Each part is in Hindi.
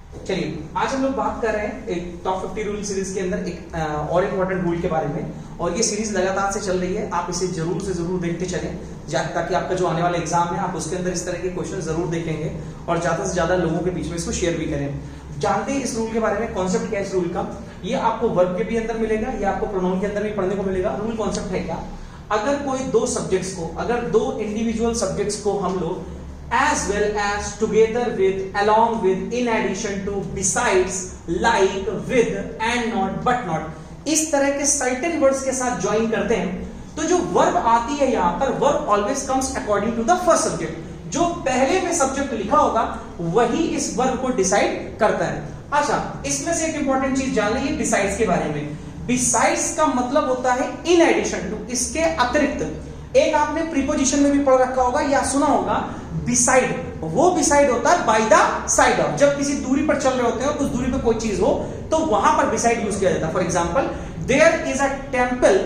चलिए आज हम लोग बात कर रहे हैं एक टॉप 50 रूल सीरीज के अंदर एक और इम्पोर्टेंट रूल के बारे में। और ये सीरीज लगातार से चल रही है, आप इसे जरूर से जरूर देखते चलें ताकि आपका जो आने वाला एग्जाम है आप उसके अंदर इस तरह के क्वेश्चन जरूर देखेंगे और ज्यादा से ज्यादा लोगों के बीच में इसको शेयर भी करें। जानते हैं इस रूल के बारे में, कॉन्सेप्ट क्या है इस रूल का। ये आपको वर्ब के भी अंदर मिलेगा, ये आपको प्रोनाउन के अंदर भी पढ़ने को मिलेगा। रूल कॉन्सेप्ट है क्या, अगर कोई दो सब्जेक्ट्स को, अगर दो इंडिविजुअल सब्जेक्ट्स को हम लोग as well as together with, along with, in addition to, besides, like, with, and not, but not, इस तरह के certain words के साथ ज्वाइन करते हैं तो जो वर्ब आती है यहां पर, verb always comes according to the first subject. जो पहले में सब्जेक्ट लिखा होगा वही इस वर्ब को डिसाइड करता है। अच्छा, इसमें से एक इंपॉर्टेंट चीज जान लीजिए बिसाइड्स के बारे में। बिसाइड्स का मतलब होता है इन एडिशन टू, इसके अतिरिक्त। एक आपने प्रीपोजिशन में भी पढ़ रखा होगा या सुना होगा बिसाइड, वो बिसाइड होता है बाय द साइड ऑफ। जब किसी दूरी पर चल रहे होते हैं, कुछ दूरी पर कोई चीज हो तो वहां पर बिसाइड यूज किया जाता है। For example, there is a temple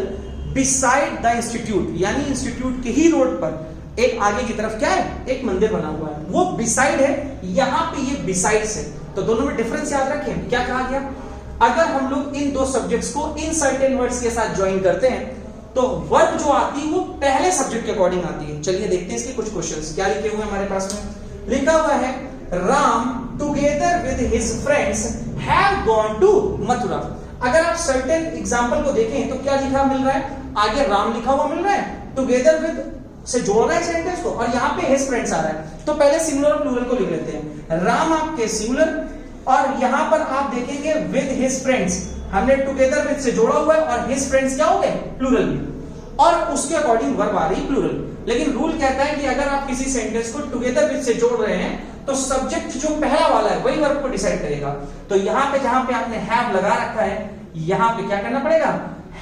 beside the institute, यानी इंस्टीट्यूट के ही रोड पर एक आगे की तरफ क्या है, एक मंदिर बना हुआ है, वो बिसाइड है, यहां पे ये बिसाइड्स है। तो दोनों में डिफरेंस याद रखें। क्या कहा गया, अगर हम लोग इन दो सब्जेक्ट्स को इन सर्टेन वर्ड्स के साथ ज्वाइन करते हैं तो वर्ब जो आती है वो पहले सब्जेक्ट के अकॉर्डिंग आती है। चलिए देखते हैं इसके कुछ क्वेश्चंस। क्या लिखे हुए हैं हमारे पास में, लिखा हुआ है Ram together with his friends have gone to Mathura. अगर आप सर्टेन एग्जांपल को देखें तो क्या लिखा मिल रहा है, आगे राम लिखा हुआ मिल रहा है, टुगेदर विद से जोड़ रहा है सेंटेंस को, और यहाँ पे हिज फ्रेंड्स आ रहा है। तो पहले सिंगुलर और प्लूरल को लिख लेते हैं। राम आपके सिंगुलर और यहां पर आप देखेंगे विद हिज फ्रेंड्स, हमने टुगेदर विद से जोड़ा हुआ है और हिज फ्रेंड्स क्या हो गए, प्लूरल में, और उसके अकॉर्डिंग वर्ब आ रही प्लूरल। लेकिन रूल कहता है कि अगर आप किसी सेंटेंस को टुगेदर विद से जोड़ रहे हैं तो सब्जेक्ट जो पहला वाला है वही वर्ब को डिसाइड करेगा। तो यहां पे जहां पे आपने हैव लगा रखा है, यहां पे क्या करना पड़ेगा,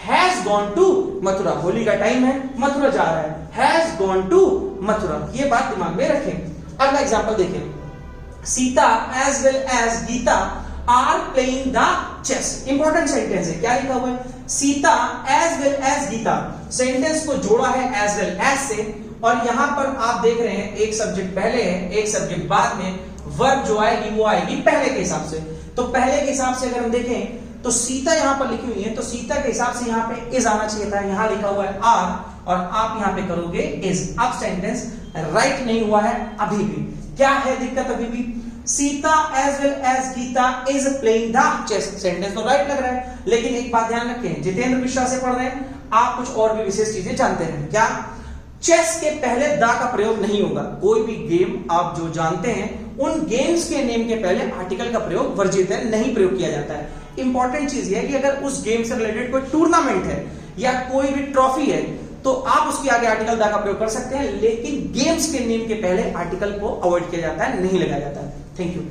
has gone to Mathura. Holi का टाइम है, मथुरा जा रहा है, हैज गॉन टू मथुरा। ये बात दिमाग में रखें। अगला एग्जांपल देखें, Sita as well as Gita are playing the chess. Important sentence है। क्या लिखा हुआ है, Sita as well as Gita, sentence को जोड़ा है एज वेल एज से, और यहां पर आप देख रहे हैं एक सब्जेक्ट पहले है, एक सब्जेक्ट बाद में, वर्ब जो आएगी वो आएगी पहले के हिसाब से। तो पहले के हिसाब से अगर हम देखें तो सीता यहां पर लिखी हुई है, तो सीता के हिसाब से यहां पे इज आना चाहिए था, यहां लिखा हुआ है आर, और आप यहां पे करोगे इज। अब सेंटेंस राइट नहीं हुआ है अभी भी। क्या है दिक्कत अभी भी, Sita as well as Gita is playing the chess, sentence तो राइट लग रहा है, लेकिन एक बात ध्यान रखें, जितेंद्र मिश्रा से पढ़ रहे हैं आप, कुछ और भी विशेष चीजें जानते हैं। क्या, चेस के पहले द का प्रयोग नहीं होगा। कोई भी गेम आप जो जानते हैं उन गेम्स के नेम के पहले आर्टिकल का प्रयोग वर्जित है, नहीं प्रयोग किया जाता है। इंपॉर्टेंट चीज यह है कि अगर उस गेम से रिलेटेड कोई टूर्नामेंट है या कोई भी ट्रॉफी है तो आप उसके आगे आर्टिकल द का प्रयोग कर सकते हैं, लेकिन गेम्स के नेम के पहले आर्टिकल को अवॉइड किया जाता है, नहीं लगाया जाता है। Thank you.